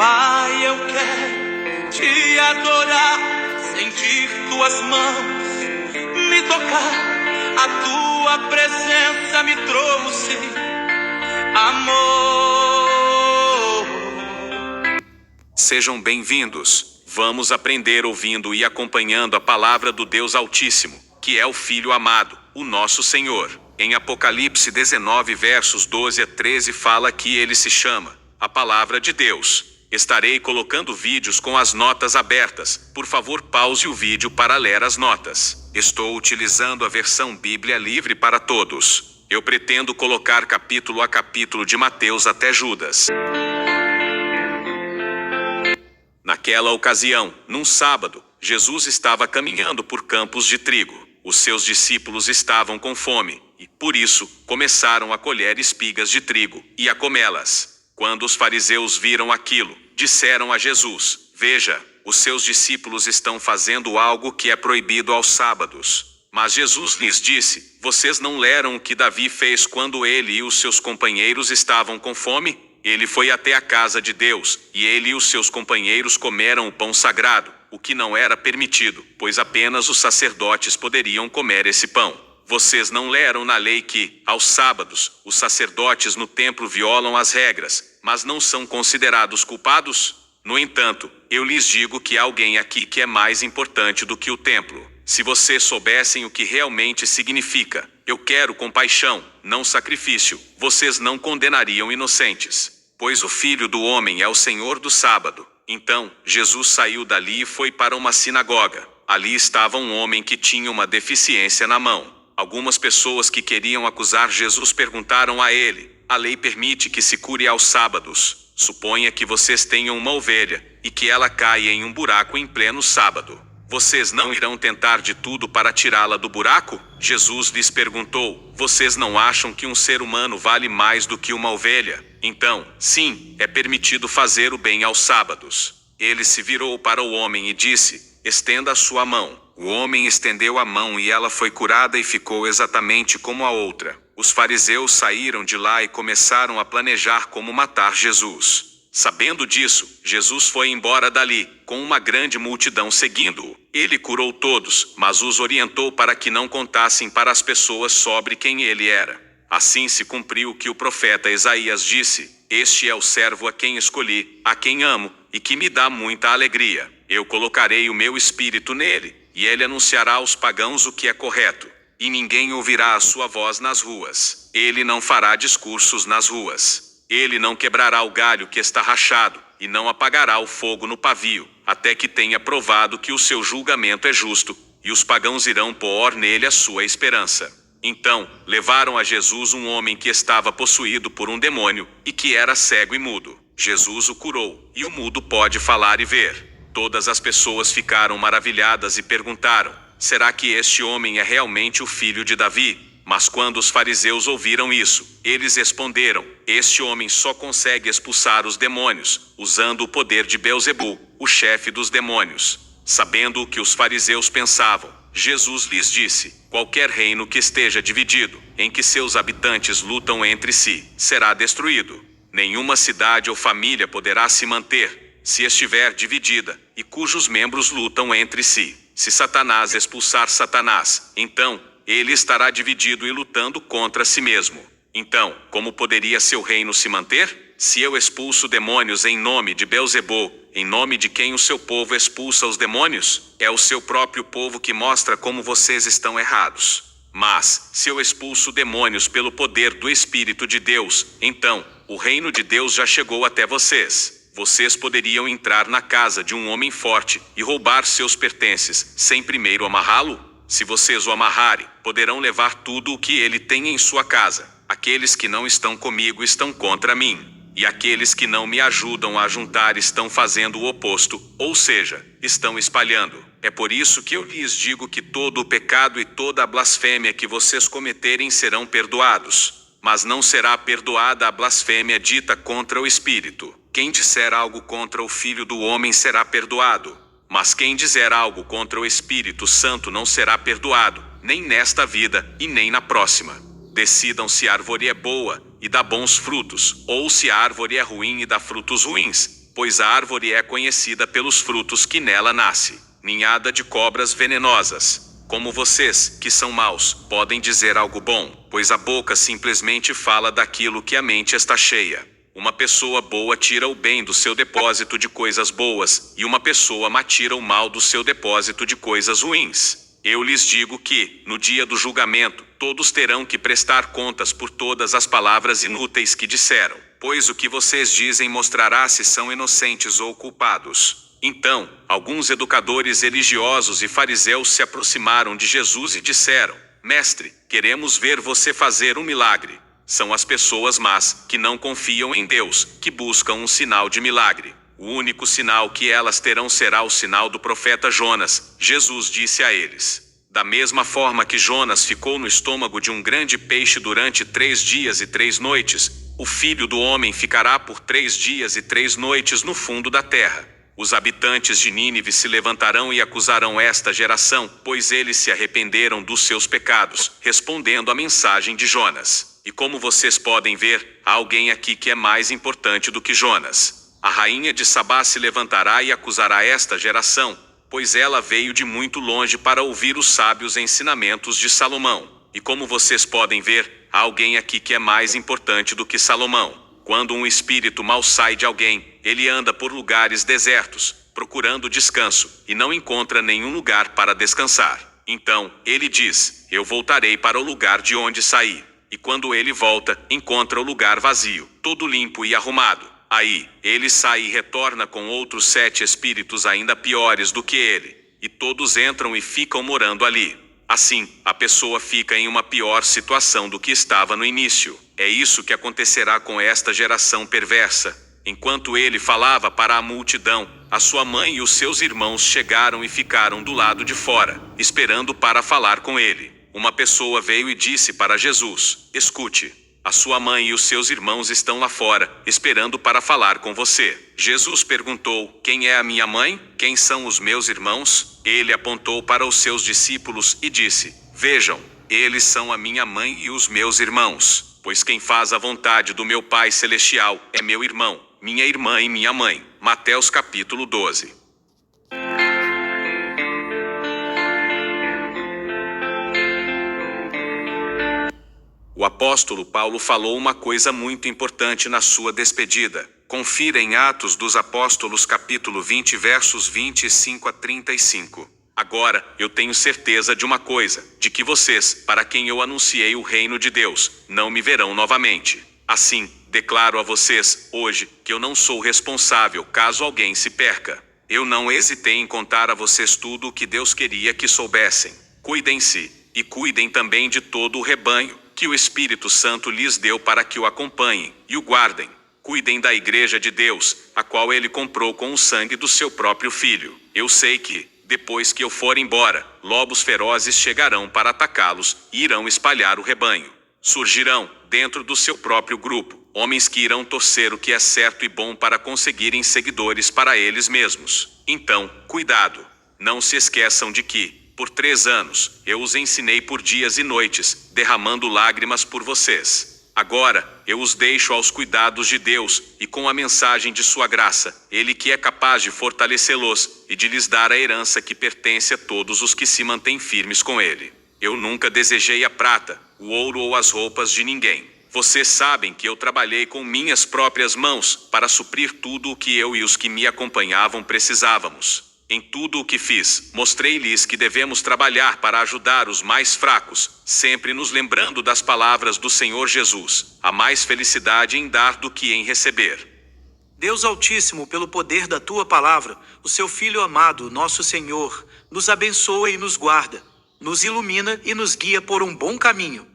Pai, eu quero te adorar, sentir tuas mãos me tocar. A tua presença me trouxe amor. Sejam bem-vindos. Vamos aprender ouvindo e acompanhando a palavra do Deus Altíssimo, que é o Filho amado, o nosso Senhor. Em Apocalipse 19, versos 12 a 13 fala que ele se chama a Palavra de Deus. Estarei colocando vídeos com as notas abertas. Por favor, pause o vídeo para ler as notas. Estou utilizando a versão Bíblia Livre para Todos. Eu pretendo colocar capítulo a capítulo de Mateus até Judas. Naquela ocasião, num sábado, Jesus estava caminhando por campos de trigo. Os seus discípulos estavam com fome, e, por isso, começaram a colher espigas de trigo e a comê-las. Quando os fariseus viram aquilo, disseram a Jesus: "Veja, os seus discípulos estão fazendo algo que é proibido aos sábados." Mas Jesus lhes disse: "Vocês não leram o que Davi fez quando ele e os seus companheiros estavam com fome? Ele foi até a casa de Deus, e ele e os seus companheiros comeram o pão sagrado, o que não era permitido, pois apenas os sacerdotes poderiam comer esse pão. Vocês não leram na lei que, aos sábados, os sacerdotes no templo violam as regras, mas não são considerados culpados? No entanto, eu lhes digo que há alguém aqui que é mais importante do que o templo. Se vocês soubessem o que realmente significa, 'Eu quero compaixão, não sacrifício,' vocês não condenariam inocentes. Pois o Filho do Homem é o Senhor do sábado." Então, Jesus saiu dali e foi para uma sinagoga. Ali estava um homem que tinha uma deficiência na mão. Algumas pessoas que queriam acusar Jesus perguntaram a ele: "A lei permite que se cure aos sábados. Suponha que vocês tenham uma ovelha, e que ela caia em um buraco em pleno sábado. Vocês não irão tentar de tudo para tirá-la do buraco?" Jesus lhes perguntou: "Vocês não acham que um ser humano vale mais do que uma ovelha? Então, sim, é permitido fazer o bem aos sábados." Ele se virou para o homem e disse: "Estenda a sua mão." O homem estendeu a mão e ela foi curada e ficou exatamente como a outra. Os fariseus saíram de lá e começaram a planejar como matar Jesus. Sabendo disso, Jesus foi embora dali, com uma grande multidão seguindo-o. Ele curou todos, mas os orientou para que não contassem para as pessoas sobre quem ele era. Assim se cumpriu o que o profeta Isaías disse: "Este é o servo a quem escolhi, a quem amo, e que me dá muita alegria. Eu colocarei o meu espírito nele, e ele anunciará aos pagãos o que é correto. E ninguém ouvirá a sua voz nas ruas. Ele não fará discursos nas ruas. Ele não quebrará o galho que está rachado, e não apagará o fogo no pavio, até que tenha provado que o seu julgamento é justo, e os pagãos irão pôr nele a sua esperança." Então, levaram a Jesus um homem que estava possuído por um demônio, e que era cego e mudo. Jesus o curou, e o mudo pode falar e ver. Todas as pessoas ficaram maravilhadas e perguntaram: "Será que este homem é realmente o filho de Davi?" Mas quando os fariseus ouviram isso, eles responderam: "Este homem só consegue expulsar os demônios, usando o poder de Beelzebul, o chefe dos demônios." Sabendo o que os fariseus pensavam, Jesus lhes disse: "Qualquer reino que esteja dividido, em que seus habitantes lutam entre si, será destruído. Nenhuma cidade ou família poderá se manter se estiver dividida, e cujos membros lutam entre si. Se Satanás expulsar Satanás, então ele estará dividido e lutando contra si mesmo. Então, como poderia seu reino se manter? Se eu expulso demônios em nome de Beelzebul, em nome de quem o seu povo expulsa os demônios? É o seu próprio povo que mostra como vocês estão errados. Mas, se eu expulso demônios pelo poder do Espírito de Deus, então, o reino de Deus já chegou até vocês. Vocês poderiam entrar na casa de um homem forte e roubar seus pertences, sem primeiro amarrá-lo? Se vocês o amarrarem, poderão levar tudo o que ele tem em sua casa. Aqueles que não estão comigo estão contra mim, e aqueles que não me ajudam a juntar estão fazendo o oposto, ou seja, estão espalhando. É por isso que eu lhes digo que todo o pecado e toda a blasfêmia que vocês cometerem serão perdoados, mas não será perdoada a blasfêmia dita contra o Espírito. Quem disser algo contra o Filho do Homem será perdoado, mas quem dizer algo contra o Espírito Santo não será perdoado, nem nesta vida e nem na próxima. Decidam se a árvore é boa e dá bons frutos, ou se a árvore é ruim e dá frutos ruins. pois a árvore é conhecida pelos frutos que nela nasce. Ninhada de cobras venenosas. Como vocês, que são maus, podem dizer algo bom, pois a boca simplesmente fala daquilo que a mente está cheia. Uma pessoa boa tira o bem do seu depósito de coisas boas, e uma pessoa má tira o mal do seu depósito de coisas ruins. Eu lhes digo que, no dia do julgamento, todos terão que prestar contas por todas as palavras inúteis que disseram, pois o que vocês dizem mostrará se são inocentes ou culpados. Então, alguns educadores religiosos e fariseus se aproximaram de Jesus e disseram: Mestre, queremos ver você fazer um milagre. São as pessoas más, que não confiam em Deus, que buscam um sinal de milagre. O único sinal que elas terão será o sinal do profeta Jonas. Jesus disse a eles: Da mesma forma que Jonas ficou no estômago de um grande peixe durante 3 dias e 3 noites, o Filho do Homem ficará por 3 dias e 3 noites no fundo da terra. Os habitantes de Nínive se levantarão e acusarão esta geração, pois eles se arrependeram dos seus pecados, respondendo à mensagem de Jonas. E como vocês podem ver, há alguém aqui que é mais importante do que Jonas. A rainha de Sabá se levantará e acusará esta geração, pois ela veio de muito longe para ouvir os sábios ensinamentos de Salomão. E como vocês podem ver, há alguém aqui que é mais importante do que Salomão. Quando um espírito mau sai de alguém, ele anda por lugares desertos, procurando descanso, e não encontra nenhum lugar para descansar. Então, ele diz: Eu voltarei para o lugar de onde saí. E quando ele volta, encontra o lugar vazio, todo limpo e arrumado. Aí, ele sai e retorna com outros 7 espíritos ainda piores do que ele. E todos entram e ficam morando ali. Assim, a pessoa fica em uma pior situação do que estava no início. É isso que acontecerá com esta geração perversa. Enquanto ele falava para a multidão, a sua mãe e os seus irmãos chegaram e ficaram do lado de fora, esperando para falar com ele. Uma pessoa veio e disse para Jesus: Escute, a sua mãe e os seus irmãos estão lá fora, esperando para falar com você. Jesus perguntou: Quem é a minha mãe? Quem são os meus irmãos? Ele apontou para os seus discípulos e disse: Vejam, eles são a minha mãe e os meus irmãos. Pois quem faz a vontade do meu Pai Celestial é meu irmão, minha irmã e minha mãe. Mateus capítulo 12. O apóstolo Paulo falou uma coisa muito importante na sua despedida. Confira em Atos dos Apóstolos capítulo 20 versos 25 a 35. Agora, eu tenho certeza de uma coisa, de que vocês, para quem eu anunciei o reino de Deus, não me verão novamente. Assim, declaro a vocês, hoje, que eu não sou responsável caso alguém se perca. Eu não hesitei em contar a vocês tudo o que Deus queria que soubessem. Cuidem-se, e cuidem também de todo o rebanho, que o Espírito Santo lhes deu para que o acompanhem, e o guardem. Cuidem da igreja de Deus, a qual ele comprou com o sangue do seu próprio Filho. Eu sei que, depois que eu for embora, lobos ferozes chegarão para atacá-los e irão espalhar o rebanho. Surgirão, dentro do seu próprio grupo, homens que irão torcer o que é certo e bom para conseguirem seguidores para eles mesmos. Então, cuidado! Não se esqueçam de que, por 3 anos, eu os ensinei por dias e noites, derramando lágrimas por vocês. Agora, eu os deixo aos cuidados de Deus, e com a mensagem de sua graça, Ele que é capaz de fortalecê-los, e de lhes dar a herança que pertence a todos os que se mantêm firmes com Ele. Eu nunca desejei a prata, o ouro ou as roupas de ninguém. Vocês sabem que eu trabalhei com minhas próprias mãos, para suprir tudo o que eu e os que me acompanhavam precisávamos. Em tudo o que fiz, mostrei-lhes que devemos trabalhar para ajudar os mais fracos, sempre nos lembrando das palavras do Senhor Jesus. Há mais felicidade em dar do que em receber. Deus Altíssimo, pelo poder da Tua palavra, o Seu Filho amado, nosso Senhor, nos abençoa e nos guarda, nos ilumina e nos guia por um bom caminho.